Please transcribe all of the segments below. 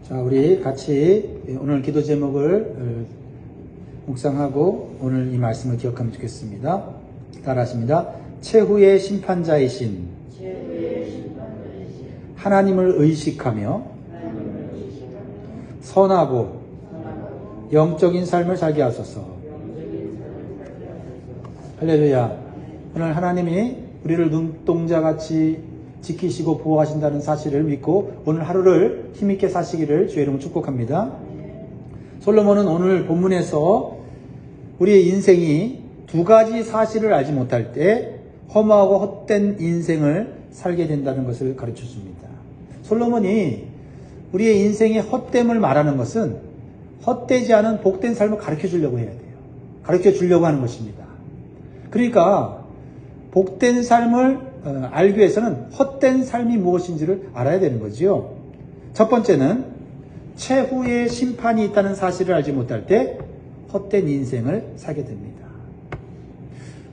자, 우리 같이 오늘 기도 제목을 묵상하고 오늘 이 말씀을 기억하면 좋겠습니다. 따라하십니다. 최후의 심판자이신 하나님을 의식하며 선하고 영적인 삶을 살게 하소서. 할렐루야. 오늘 하나님이 우리를 눈동자같이 지키시고 보호하신다는 사실을 믿고 오늘 하루를 힘있게 사시기를 주의 이름으로 축복합니다. 솔로몬은 오늘 본문에서 우리의 인생이 두 가지 사실을 알지 못할 때 허무하고 헛된 인생을 살게 된다는 것을 가르쳐 줍니다. 솔로몬이 우리의 인생의 헛됨을 말하는 것은 헛되지 않은 복된 삶을 가르쳐 주려고 해야 돼요. 가르쳐 주려고 하는 것입니다. 그러니까 복된 삶을 알기 위해서는 헛된 삶이 무엇인지를 알아야 되는 거지요. 첫 번째는 최후의 심판이 있다는 사실을 알지 못할 때 헛된 인생을 살게 됩니다.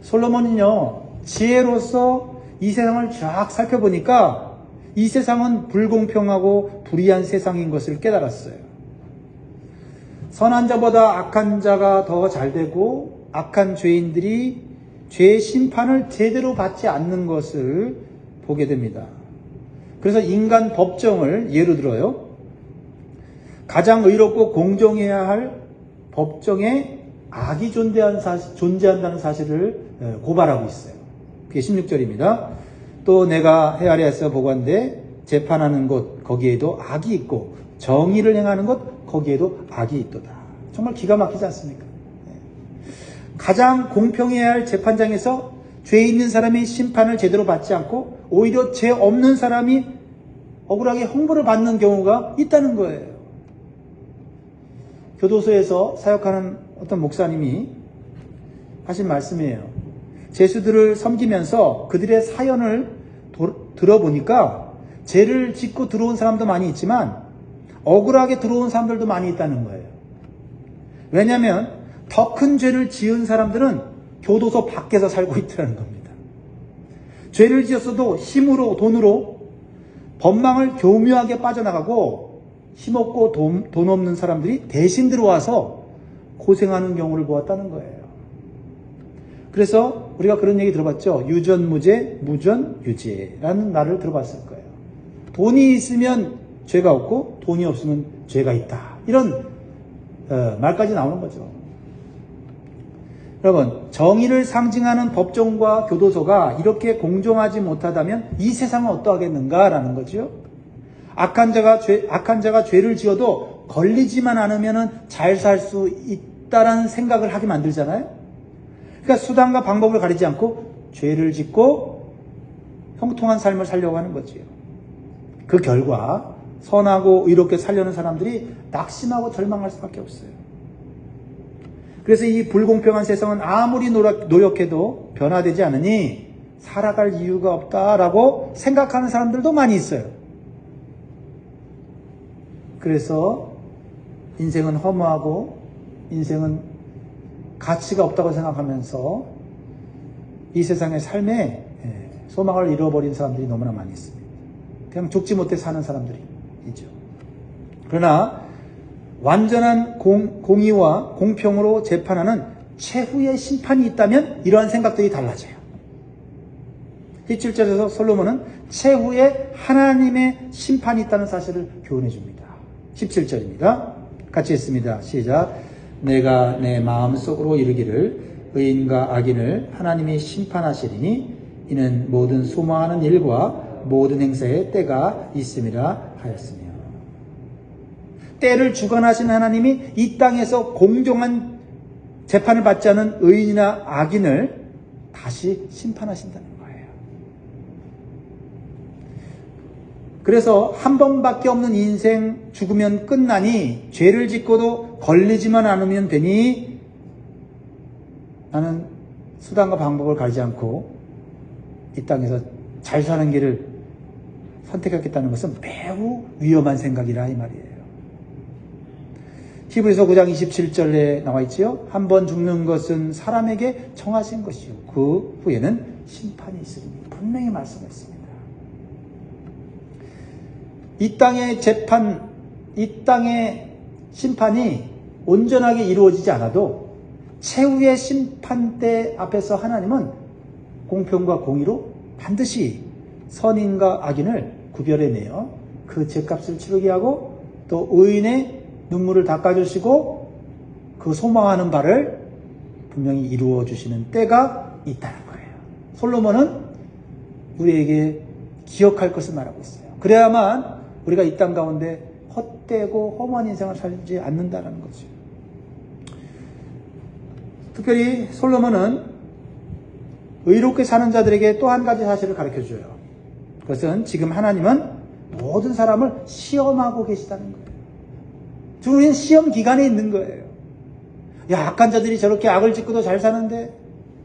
솔로몬은요, 지혜로서 이 세상을 쫙 살펴보니까 이 세상은 불공평하고 불의한 세상인 것을 깨달았어요. 선한 자보다 악한 자가 더 잘되고 악한 죄인들이 죄의 심판을 제대로 받지 않는 것을 보게 됩니다. 그래서 인간 법정을 예로 들어요. 가장 의롭고 공정해야 할 법정에 악이 존재한다는 사실을 고발하고 있어요. 그게 16절입니다. 또 내가 해 아래에서 보건대 재판하는 곳 거기에도 악이 있고 정의를 행하는 곳 거기에도 악이 있도다. 정말 기가 막히지 않습니까? 가장 공평해야 할 재판장에서 죄 있는 사람이 심판을 제대로 받지 않고 오히려 죄 없는 사람이 억울하게 형벌을 받는 경우가 있다는 거예요. 교도소에서 사역하는 어떤 목사님이 하신 말씀이에요. 죄수들을 섬기면서 그들의 사연을 들어보니까 죄를 짓고 들어온 사람도 많이 있지만 억울하게 들어온 사람들도 많이 있다는 거예요. 왜냐하면 더 큰 죄를 지은 사람들은 교도소 밖에서 살고 있다는 겁니다. 죄를 지었어도 힘으로 돈으로 법망을 교묘하게 빠져나가고 힘없고 돈 없는 사람들이 대신 들어와서 고생하는 경우를 보았다는 거예요. 그래서 우리가 그런 얘기 들어봤죠. 유전무죄, 무전유죄라는 말을 들어봤을 거예요. 돈이 있으면 죄가 없고 돈이 없으면 죄가 있다. 이런 말까지 나오는 거죠. 여러분, 정의를 상징하는 법정과 교도소가 이렇게 공정하지 못하다면 이 세상은 어떠하겠는가라는 거죠. 악한 자가 죄를 지어도 걸리지만 않으면 잘 살 수 있다라는 생각을 하게 만들잖아요. 그러니까 수단과 방법을 가리지 않고 죄를 짓고 형통한 삶을 살려고 하는 거지요. 그 결과 선하고 의롭게 살려는 사람들이 낙심하고 절망할 수밖에 없어요. 그래서 이 불공평한 세상은 아무리 노력해도 변화되지 않으니 살아갈 이유가 없다라고 생각하는 사람들도 많이 있어요. 그래서 인생은 허무하고 인생은 가치가 없다고 생각하면서 이 세상의 삶에 소망을 잃어버린 사람들이 너무나 많이 있습니다. 그냥 죽지 못해 사는 사람들이 있죠. 그러나 완전한 공의와 공평으로 재판하는 최후의 심판이 있다면 이러한 생각들이 달라져요. 17절에서 솔로몬은 최후의 하나님의 심판이 있다는 사실을 교훈해 줍니다. 17절입니다. 같이 읽습니다. 시작. 내가 내 마음속으로 이르기를 의인과 악인을 하나님이 심판하시리니 이는 모든 소망하는 일과 모든 행사에 때가 있음이라 하였으며. 때를 주관하신 하나님이 이 땅에서 공정한 재판을 받지 않은 의인이나 악인을 다시 심판하신다는 거예요. 그래서 한 번밖에 없는 인생 죽으면 끝나니 죄를 짓고도 걸리지만 않으면 되니 나는 수단과 방법을 가리지 않고 이 땅에서 잘 사는 길을 선택하겠다는 것은 매우 위험한 생각이라 이 말이에요. 히브리서 9장 27절에 나와 있지요. 한 번 죽는 것은 사람에게 정하신 것이요 그 후에는 심판이 있으리니 분명히 말씀했습니다. 이 땅의 재판 이 땅의 심판이 온전하게 이루어지지 않아도 최후의 심판대 앞에서 하나님은 공평과 공의로 반드시 선인과 악인을 구별해내어 그 죄값을 치르게 하고 또 의인의 눈물을 닦아주시고 그 소망하는 바를 분명히 이루어 주시는 때가 있다는 거예요. 솔로몬은 우리에게 기억할 것을 말하고 있어요. 그래야만 우리가 이 땅 가운데 헛되고 험한 인생을 살지 않는다는 거죠. 특별히 솔로몬은 의롭게 사는 자들에게 또 한 가지 사실을 가르쳐줘요. 그것은 지금 하나님은 모든 사람을 시험하고 계시다는 거예요. 지금 우리는 시험 기간에 있는 거예요. 야, 악한 자들이 저렇게 악을 짓고도 잘 사는데,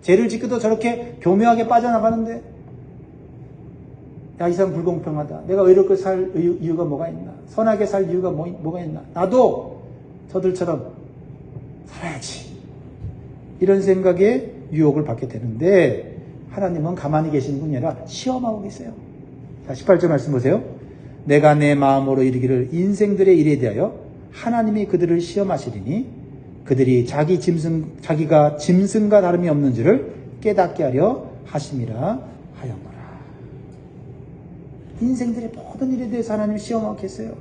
죄를 짓고도 저렇게 교묘하게 빠져나가는데, 야, 이 사람 불공평하다. 내가 의롭게 살 이유가 뭐가 있나? 선하게 살 이유가 뭐가 있나? 나도 저들처럼 살아야지. 이런 생각에 유혹을 받게 되는데, 하나님은 가만히 계시는 분이 아니라 시험하고 계세요. 자, 18절 말씀 보세요. 내가 내 마음으로 이르기를 인생들의 일에 대하여 하나님이 그들을 시험하시리니 그들이 자기가 짐승과 다름이 없는 줄을 깨닫게 하려 하심이라 하였노라. 인생들의 모든 일에 대해서 하나님이 시험하고 계세요.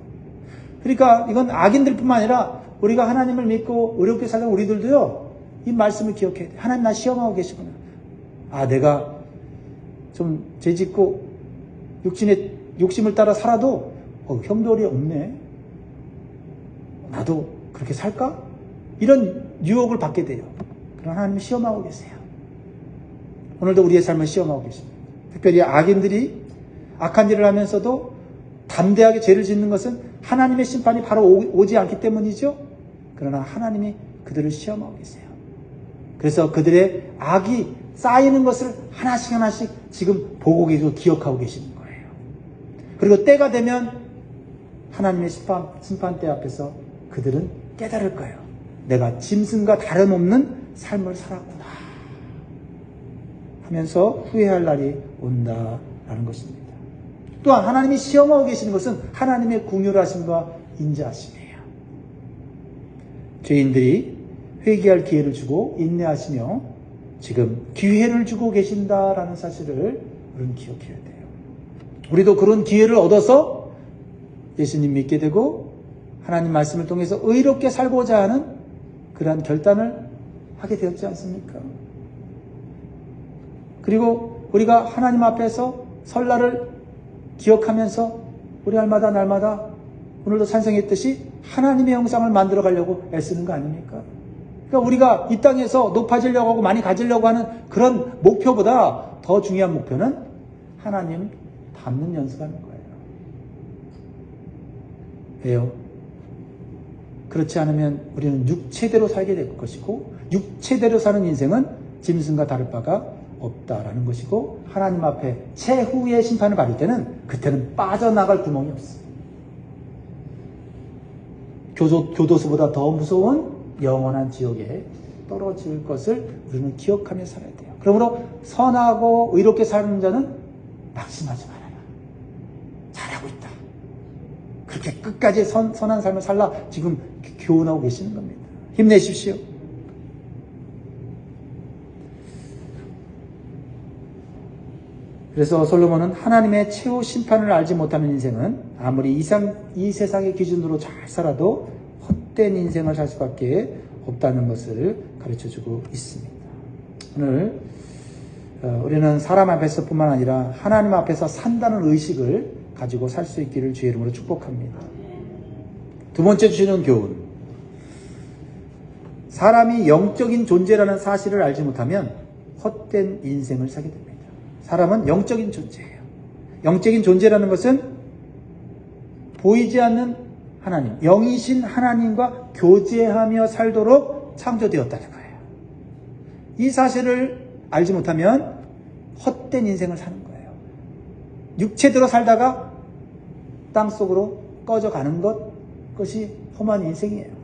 그러니까 이건 악인들뿐만 아니라 우리가 하나님을 믿고 의롭게 살는 우리들도요, 이 말씀을 기억해야 돼. 하나님 나 시험하고 계시구나. 아, 내가 좀 죄짓고 육신의 욕심을 따라 살아도 형벌이 없네. 나도 그렇게 살까? 이런 유혹을 받게 돼요. 그러나 하나님이 시험하고 계세요. 오늘도 우리의 삶을 시험하고 계십니다. 특별히 악인들이 악한 일을 하면서도 담대하게 죄를 짓는 것은 하나님의 심판이 바로 오지 않기 때문이죠. 그러나 하나님이 그들을 시험하고 계세요. 그래서 그들의 악이 쌓이는 것을 하나씩 하나씩 지금 보고 계시고 기억하고 계시는 거예요. 그리고 때가 되면 하나님의 심판대 앞에서 그들은 깨달을 거예요. 내가 짐승과 다름없는 삶을 살았구나 하면서 후회할 날이 온다라는 것입니다. 또한 하나님이 시험하고 계시는 것은 하나님의 긍휼하심과 인자하심이에요. 죄인들이 회개할 기회를 주고 인내하시며 지금 기회를 주고 계신다라는 사실을 우리는 기억해야 돼요. 우리도 그런 기회를 얻어서 예수님 믿게 되고 하나님 말씀을 통해서 의롭게 살고자 하는 그러한 결단을 하게 되었지 않습니까? 그리고 우리가 하나님 앞에서 설날을 기억하면서 우리 날마다 오늘도 찬송했듯이 하나님의 형상을 만들어 가려고 애쓰는 거 아닙니까? 그러니까 우리가 이 땅에서 높아지려고 하고 많이 가지려고 하는 그런 목표보다 더 중요한 목표는 하나님 닮는 연습하는 거예요. 왜요? 그렇지 않으면 우리는 육체대로 살게 될 것이고 육체대로 사는 인생은 짐승과 다를 바가 없다라는 것이고 하나님 앞에 최후의 심판을 받을 때는 그때는 빠져나갈 구멍이 없어요. 교도소보다 더 무서운 영원한 지옥에 떨어질 것을 우리는 기억하며 살아야 돼요. 그러므로 선하고 의롭게 사는 자는 낙심하지 말아요. 잘하고 있다. 그렇게 끝까지 선한 삶을 살라 지금 교훈하고 계시는 겁니다. 힘내십시오. 그래서 솔로몬은 하나님의 최후 심판을 알지 못하는 인생은 아무리 이 세상의 기준으로 잘 살아도 헛된 인생을 살 수밖에 없다는 것을 가르쳐주고 있습니다. 오늘 우리는 사람 앞에서뿐만 아니라 하나님 앞에서 산다는 의식을 가지고 살 수 있기를 주의 이름으로 축복합니다. 두 번째 주시는 교훈. 사람이 영적인 존재라는 사실을 알지 못하면 헛된 인생을 살게 됩니다. 사람은 영적인 존재예요. 영적인 존재라는 것은 보이지 않는 하나님, 영이신 하나님과 교제하며 살도록 창조되었다는 거예요. 이 사실을 알지 못하면 헛된 인생을 사는 거예요. 육체대로 살다가 땅속으로 꺼져가는 것이 험한 인생이에요.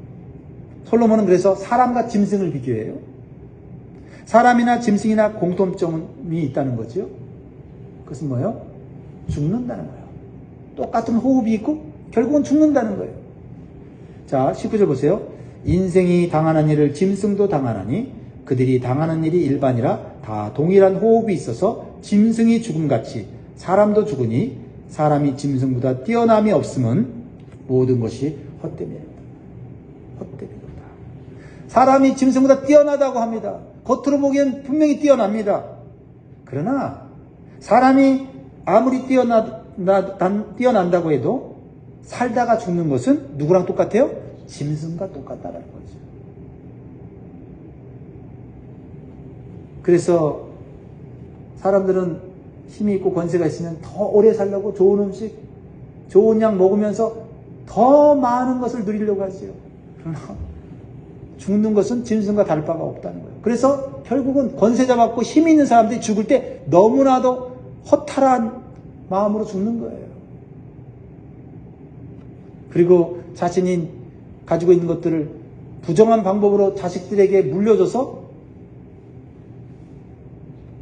솔로몬은 그래서 사람과 짐승을 비교해요. 사람이나 짐승이나 공통점이 있다는 거죠. 그것은 뭐예요? 죽는다는 거예요. 똑같은 호흡이 있고 결국은 죽는다는 거예요. 자, 19절 보세요. 인생이 당하는 일을 짐승도 당하나니 그들이 당하는 일이 일반이라 다 동일한 호흡이 있어서 짐승이 죽음같이 사람도 죽으니 사람이 짐승보다 뛰어남이 없음은 모든 것이 헛됨이다. 헛됨이다. 사람이 짐승보다 뛰어나다고 합니다. 겉으로 보기엔 분명히 뛰어납니다. 그러나 사람이 아무리 뛰어난다고 해도 살다가 죽는 것은 누구랑 똑같아요? 짐승과 똑같다는 거죠. 그래서 사람들은 힘이 있고 권세가 있으면 더 오래 살려고 좋은 음식, 좋은 약 먹으면서 더 많은 것을 누리려고 하죠. 그러나 죽는 것은 짐승과 다를 바가 없다는 거예요. 그래서 결국은 권세 잡았고 힘 있는 사람들이 죽을 때 너무나도 허탈한 마음으로 죽는 거예요. 그리고 자신이 가지고 있는 것들을 부정한 방법으로 자식들에게 물려줘서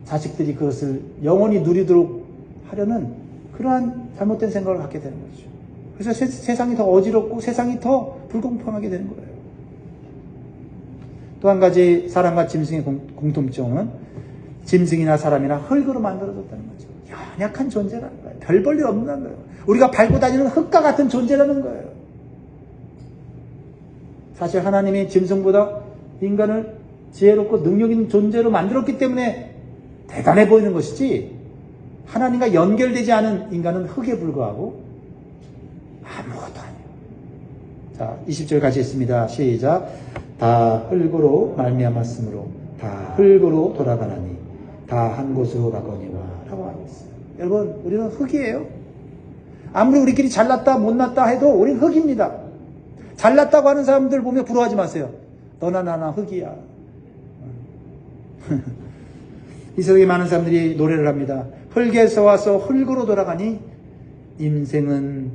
자식들이 그것을 영원히 누리도록 하려는 그러한 잘못된 생각을 갖게 되는 거죠. 그래서 세상이 더 어지럽고 세상이 더 불공평하게 되는 거예요. 또 한 가지 사람과 짐승의 공통점은 짐승이나 사람이나 흙으로 만들어졌다는 거죠. 연약한 존재라는 거예요. 별 볼 일 없는 거예요. 우리가 밟고 다니는 흙과 같은 존재라는 거예요. 사실 하나님이 짐승보다 인간을 지혜롭고 능력 있는 존재로 만들었기 때문에 대단해 보이는 것이지, 하나님과 연결되지 않은 인간은 흙에 불과하고 아무것도 아니에요. 자, 20절 같이 있습니다. 시작. 다 흙으로 말미암았으므로 다 흙으로 돌아가나니 다 한 곳으로 가거니와 라고 하고 있어요. 여러분, 우리는 흙이에요. 아무리 우리끼리 잘났다 못났다 해도 우리는 흙입니다. 잘났다고 하는 사람들 보면 부러워하지 마세요. 너나 나나 흙이야. 이 세상에 많은 사람들이 노래를 합니다. 흙에서 와서 흙으로 돌아가니 인생은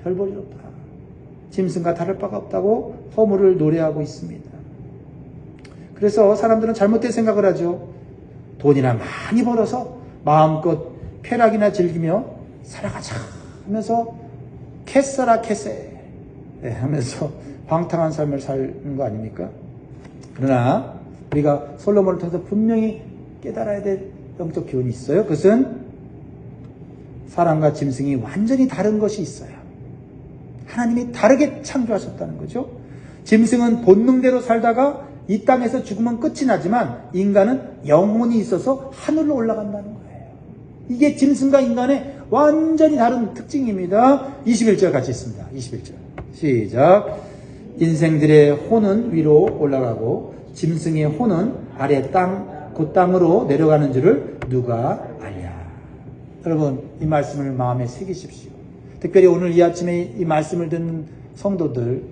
별 볼 일 없다. 짐승과 다를 바가 없다고 허물을 노래하고 있습니다. 그래서 사람들은 잘못된 생각을 하죠. 돈이나 많이 벌어서 마음껏 쾌락이나 즐기며 살아가자 하면서 캐서라 캐세 하면서 방탕한 삶을 사는 거 아닙니까? 그러나 우리가 솔로몬을 통해서 분명히 깨달아야 될 영적 교훈이 있어요. 그것은 사람과 짐승이 완전히 다른 것이 있어요. 하나님이 다르게 창조하셨다는 거죠. 짐승은 본능대로 살다가 이 땅에서 죽으면 끝이 나지만 인간은 영혼이 있어서 하늘로 올라간다는 거예요. 이게 짐승과 인간의 완전히 다른 특징입니다. 21절 같이 있습니다. 21절 시작. 인생들의 혼은 위로 올라가고 짐승의 혼은 아래 그 땅으로 내려가는 줄을 누가 알랴. 여러분, 이 말씀을 마음에 새기십시오. 특별히 오늘 이 아침에 이 말씀을 듣는 성도들,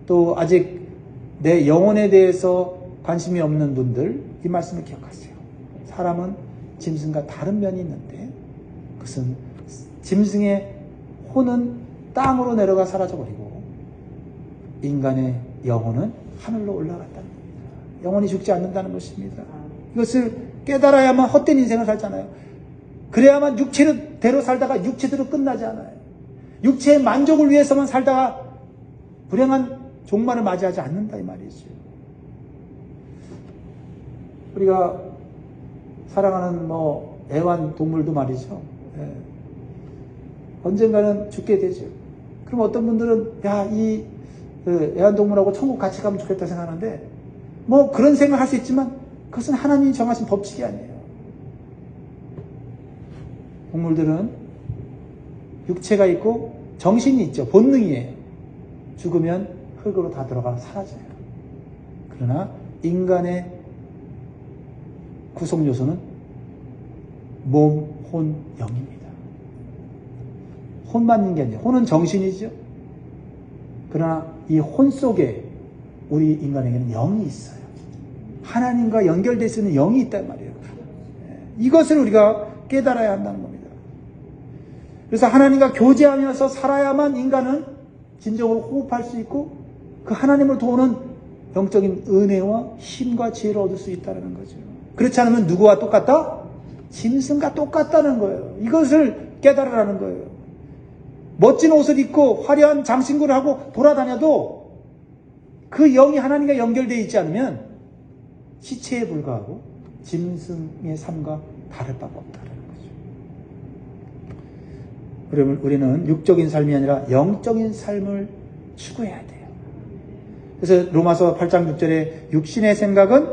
또 아직 내 영혼에 대해서 관심이 없는 분들, 이 말씀을 기억하세요. 사람은 짐승과 다른 면이 있는데 그것은 짐승의 혼은 땅으로 내려가 사라져버리고 인간의 영혼은 하늘로 올라갔다는 겁니다. 영혼이 죽지 않는다는 것입니다. 이것을 깨달아야만 헛된 인생을 살잖아요. 그래야만 육체대로 살다가 육체대로 끝나지 않아요. 육체의 만족을 위해서만 살다가 불행한 종말을 맞이하지 않는다 이 말이죠. 우리가 사랑하는 애완동물도 말이죠. 언젠가는 죽게 되죠. 그럼 어떤 분들은 이 애완동물하고 천국 같이 가면 좋겠다 생각하는데 그런 생각을 할 수 있지만 그것은 하나님이 정하신 법칙이 아니에요. 동물들은 육체가 있고 정신이 있죠. 본능이에요. 죽으면 흙으로 다 들어가 사라져요. 그러나 인간의 구성 요소는 몸, 혼, 영입니다. 혼만 있는 게 아니에요. 혼은 정신이죠. 그러나 이 혼 속에 우리 인간에게는 영이 있어요. 하나님과 연결될 수 있는 영이 있단 말이에요. 이것을 우리가 깨달아야 한다는 겁니다. 그래서 하나님과 교제하면서 살아야만 인간은 진정으로 호흡할 수 있고 그 하나님을 도우는 영적인 은혜와 힘과 지혜를 얻을 수 있다는 거죠. 그렇지 않으면 누구와 똑같다? 짐승과 똑같다는 거예요. 이것을 깨달으라는 거예요. 멋진 옷을 입고 화려한 장신구를 하고 돌아다녀도 그 영이 하나님과 연결되어 있지 않으면 시체에 불과하고 짐승의 삶과 다를 바가 없다는 거죠. 그러면 우리는 육적인 삶이 아니라 영적인 삶을 추구해야 돼요. 그래서 로마서 8장 6절에 육신의 생각은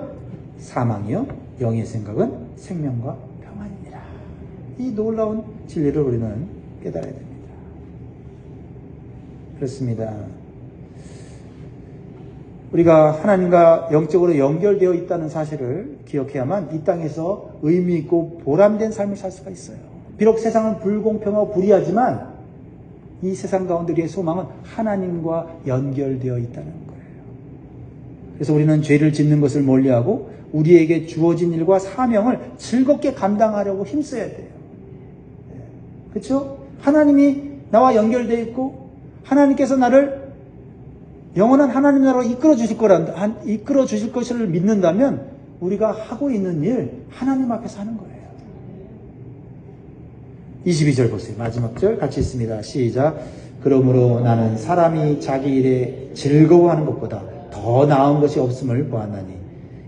사망이요 영의 생각은 생명과 평안이니라. 이 놀라운 진리를 우리는 깨달아야 됩니다. 그렇습니다. 우리가 하나님과 영적으로 연결되어 있다는 사실을 기억해야만 이 땅에서 의미 있고 보람된 삶을 살 수가 있어요. 비록 세상은 불공평하고 불의하지만 이 세상 가운데 우리의 소망은 하나님과 연결되어 있다는 거예요. 그래서 우리는 죄를 짓는 것을 멀리하고 우리에게 주어진 일과 사명을 즐겁게 감당하려고 힘써야 돼요. 그렇죠? 하나님이 나와 연결되어 있고 하나님께서 나를 영원한 하나님 나라로 이끌어 주실 것을 믿는다면 우리가 하고 있는 일 하나님 앞에서 하는 거예요. 22절 보세요. 마지막 절 같이 있습니다. 시작. 그러므로 나는 사람이 자기 일에 즐거워하는 것보다 더 나은 것이 없음을 보았나니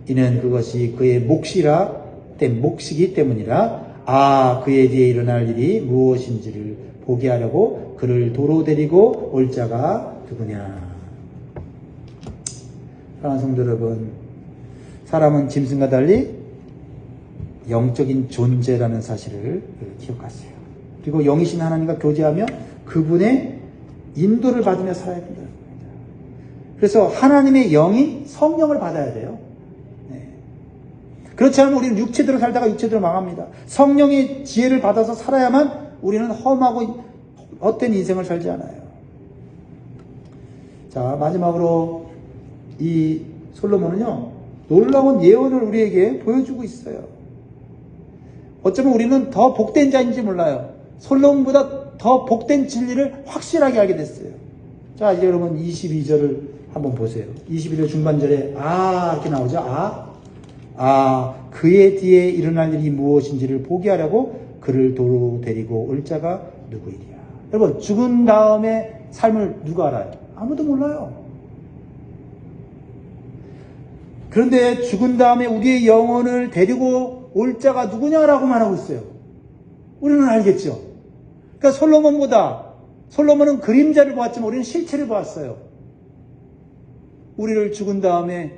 이는 그것이 그의 몫이기 때문이라. 그에 대해 일어날 일이 무엇인지를 보게 하려고 그를 도로 데리고 올 자가 누구냐. 사랑하는 성도 여러분, 사람은 짐승과 달리 영적인 존재라는 사실을 기억하세요. 그리고 영이신 하나님과 교제하며 그분의 인도를 받으며 살아야 된다는 겁니다. 그래서 하나님의 영이 성령을 받아야 돼요. 그렇지 않으면 우리는 육체대로 살다가 육체대로 망합니다. 성령의 지혜를 받아서 살아야만 우리는 험하고 헛된 인생을 살지 않아요. 자, 마지막으로 이 솔로몬은요, 놀라운 예언을 우리에게 보여주고 있어요. 어쩌면 우리는 더 복된 자인지 몰라요. 솔로몬보다 더 복된 진리를 확실하게 알게 됐어요. 자, 이제 여러분 22절을 한번 보세요. 22절 중반절에 이렇게 나오죠. 그의 뒤에 일어날 일이 무엇인지를 보게 하려고 그를 도로 데리고 올 자가 누구이랴. 여러분, 죽은 다음에 삶을 누가 알아요? 아무도 몰라요. 그런데 죽은 다음에 우리의 영혼을 데리고 올 자가 누구냐라고 말하고 있어요. 우리는 알겠죠. 그러니까 솔로몬은 그림자를 보았지만 우리는 실체를 보았어요. 우리를 죽은 다음에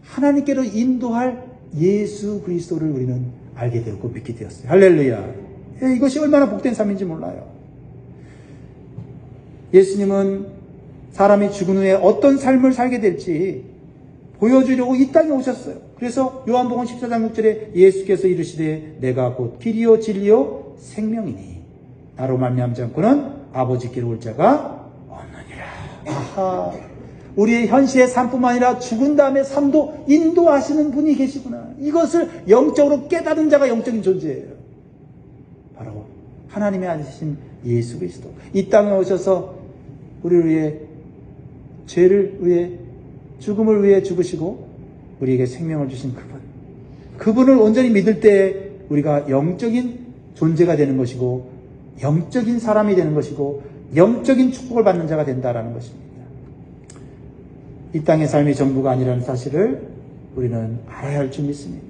하나님께로 인도할 예수 그리스도를 우리는 알게 되었고 믿게 되었어요. 할렐루야. 이것이 얼마나 복된 삶인지 몰라요. 예수님은 사람이 죽은 후에 어떤 삶을 살게 될지 보여주려고 이 땅에 오셨어요. 그래서 요한복음 14장 6절에 예수께서 이르시되 내가 곧 길이요 진리요 생명이니 나로 말미암지 않고는 아버지께로 올 자가 없느니라. 우리의 현실의 삶뿐만 아니라 죽은 다음의 삶도 인도하시는 분이 계시구나. 이것을 영적으로 깨달은 자가 영적인 존재예요. 바로 하나님의 아들이신 예수 그리스도. 이 땅에 오셔서 우리를 위해 죄를 위해 죽음을 위해 죽으시고 우리에게 생명을 주신 그분을 온전히 믿을 때 우리가 영적인 존재가 되는 것이고 영적인 사람이 되는 것이고 영적인 축복을 받는 자가 된다라는 것입니다. 이 땅의 삶이 전부가 아니라는 사실을 우리는 알아야 할 줄 믿습니다.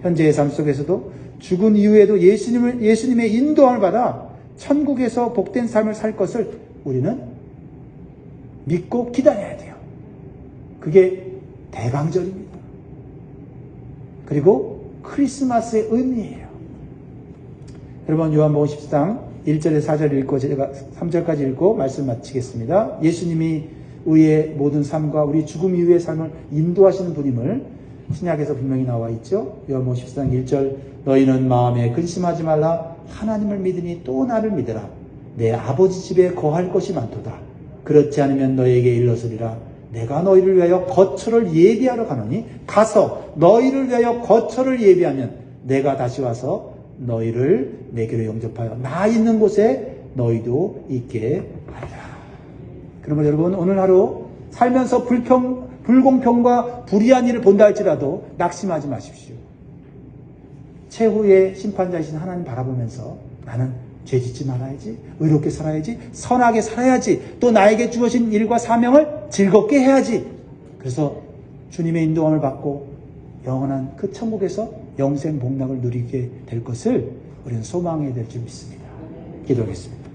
현재의 삶 속에서도 죽은 이후에도 예수님의 인도함을 받아 천국에서 복된 삶을 살 것을 우리는 믿고 기다려야 돼요. 그게 대강절입니다. 그리고 크리스마스의 의미예요. 여러분, 요한복음 14장 1절에서 4절 읽고 제가 3절까지 읽고 말씀 마치겠습니다. 예수님이 우리의 모든 삶과 우리 죽음 이후의 삶을 인도하시는 분임을 신약에서 분명히 나와 있죠. 요한복음 14장 1절 너희는 마음에 근심하지 말라. 하나님을 믿으니 또 나를 믿으라. 내 아버지 집에 거할 것이 많도다. 그렇지 않으면 너희에게 일러서리라. 내가 너희를 위하여 거처를 예비하러 가노니 가서 너희를 위하여 거처를 예비하면 내가 다시 와서 너희를 내게로 영접하여 나 있는 곳에 너희도 있게 하리라. 그러면 여러분, 오늘 하루 살면서 불공평과 불의한 일을 본다 할지라도 낙심하지 마십시오. 최후의 심판자이신 하나님 바라보면서 나는 죄짓지 말아야지, 의롭게 살아야지, 선하게 살아야지, 또 나에게 주어진 일과 사명을 즐겁게 해야지. 그래서 주님의 인도함을 받고 영원한 그 천국에서 영생 복락을 누리게 될 것을 우리는 소망해야 될 줄 믿습니다. 기도하겠습니다.